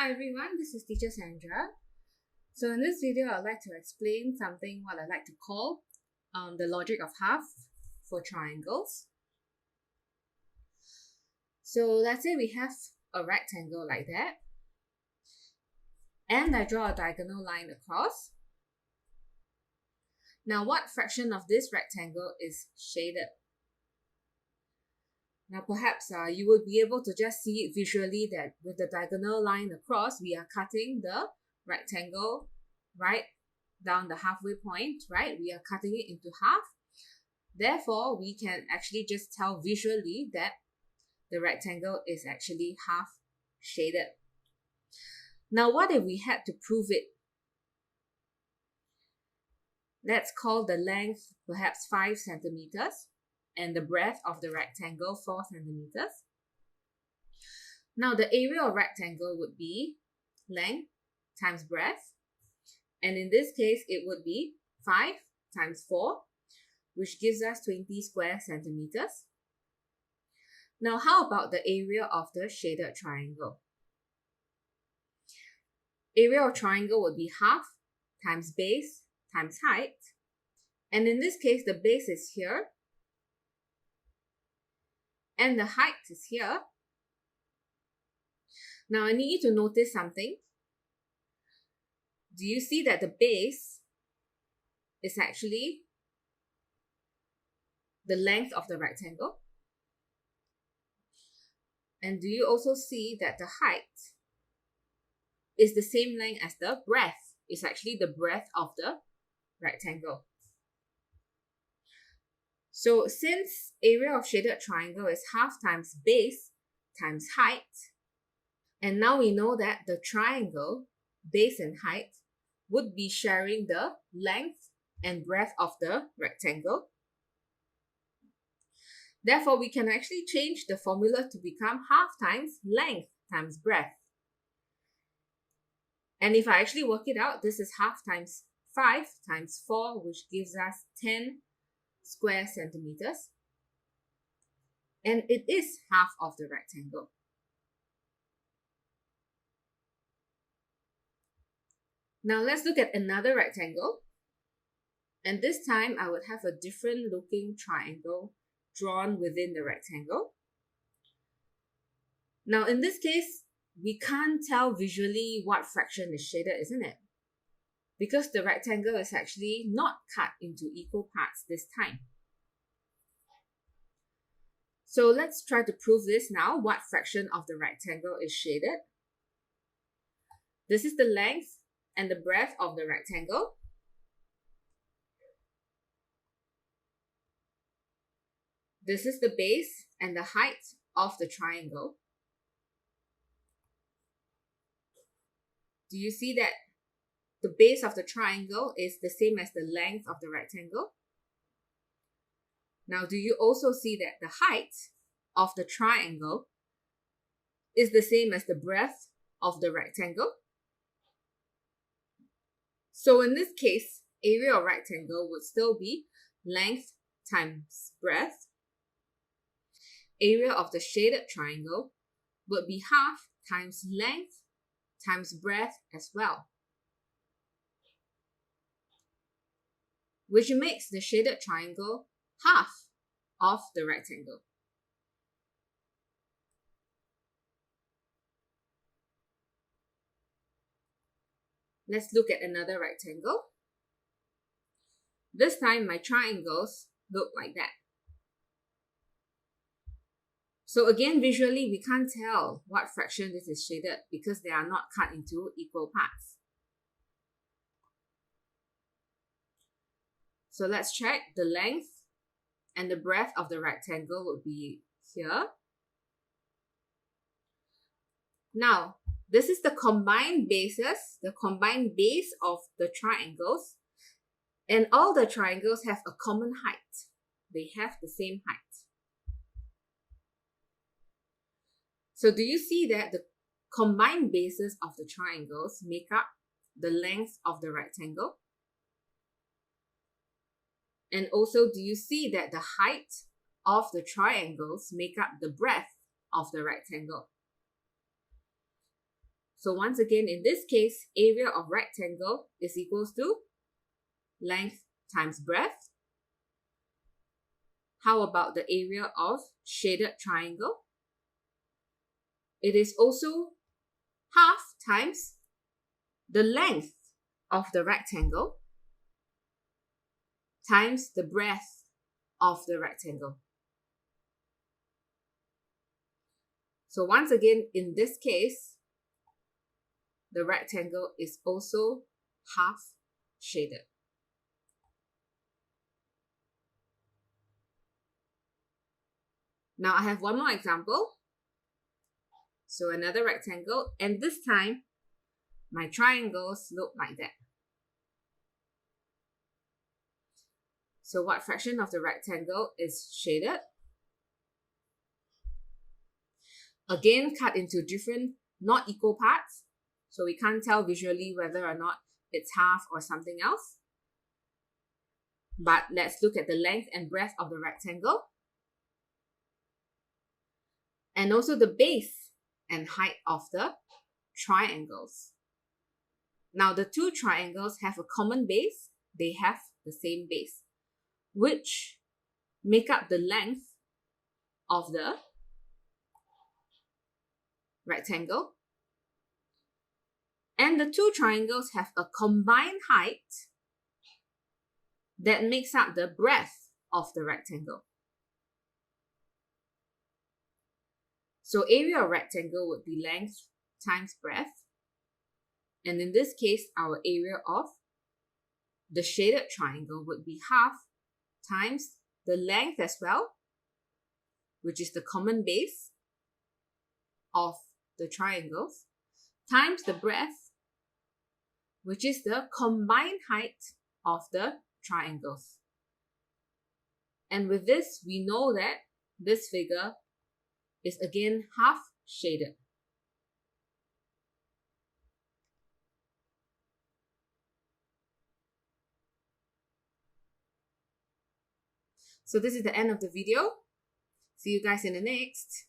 Hi everyone, this is teacher Sandra. So in this video, I'd like to explain something what I like to call the logic of half for triangles. So let's say we have a rectangle like that, and I draw a diagonal line across. Now, what fraction of this rectangle is shaded? Now, perhaps you would be able to just see it visually that with the diagonal line across, we are cutting the rectangle right down the halfway point, right? We are cutting it into half. Therefore, we can actually just tell visually that the rectangle is actually half shaded. Now, what if we had to prove it? Let's call the length perhaps 5 centimeters and the breadth of the rectangle 4 centimeters. Now, the area of rectangle would be length times breadth. And in this case, it would be 5 times 4, which gives us 20 square centimeters. Now, how about the area of the shaded triangle? Area of triangle would be half times base times height. And in this case, the base is here. And the height is here. Now, I need you to notice something. Do you see that the base is actually the length of the rectangle? And do you also see that the height is the same length as the breadth? It's actually the breadth of the rectangle. So since area of shaded triangle is half times base times height, and now we know that the triangle, base and height, would be sharing the length and breadth of the rectangle. Therefore, we can actually change the formula to become half times length times breadth. And if I actually work it out, this is half times 5 times 4, which gives us 10 square centimeters. And it is half of the rectangle. Now let's look at another rectangle. And this time I would have a different looking triangle drawn within the rectangle. Now in this case, we can't tell visually what fraction is shaded, isn't it? Because the rectangle is actually not cut into equal parts this time. So let's try to prove this now. What fraction of the rectangle is shaded? This is the length and the breadth of the rectangle. This is the base and the height of the triangle. Do you see that the base of the triangle is the same as the length of the rectangle? Now, do you also see that the height of the triangle is the same as the breadth of the rectangle? So in this case, area of rectangle would still be length times breadth. Area of the shaded triangle would be half times length times breadth as well, which makes the shaded triangle half of the rectangle. Let's look at another rectangle. This time my triangles look like that. So again, visually, we can't tell what fraction this is shaded because they are not cut into equal parts. So let's check. The length and the breadth of the rectangle would be here. Now, this is the combined bases, the combined base of the triangles, and all the triangles have a common height. They have the same height. So do you see that the combined bases of the triangles make up the length of the rectangle? And also, do you see that the height of the triangles make up the breadth of the rectangle? So once again, in this case, area of rectangle is equals to length times breadth. How about the area of shaded triangle? It is also half times the length of the rectangle times the breadth of the rectangle. So once again, in this case, the rectangle is also half shaded. Now I have one more example. So another rectangle, and this time my triangles look like that. So what fraction of the rectangle is shaded? Again, cut into different, not equal parts. So we can't tell visually whether or not it's half or something else. But let's look at the length and breadth of the rectangle. And also the base and height of the triangles. Now the two triangles have a common base. They have the same base, which make up the length of the rectangle. And the two triangles have a combined height that makes up the breadth of the rectangle. So area of rectangle would be length times breadth. And in this case, our area of the shaded triangle would be half times the length as well, which is the common base of the triangles, times the breadth, which is the combined height of the triangles. And with this, we know that this figure is again half shaded. So this is the end of the video. See you guys in the next.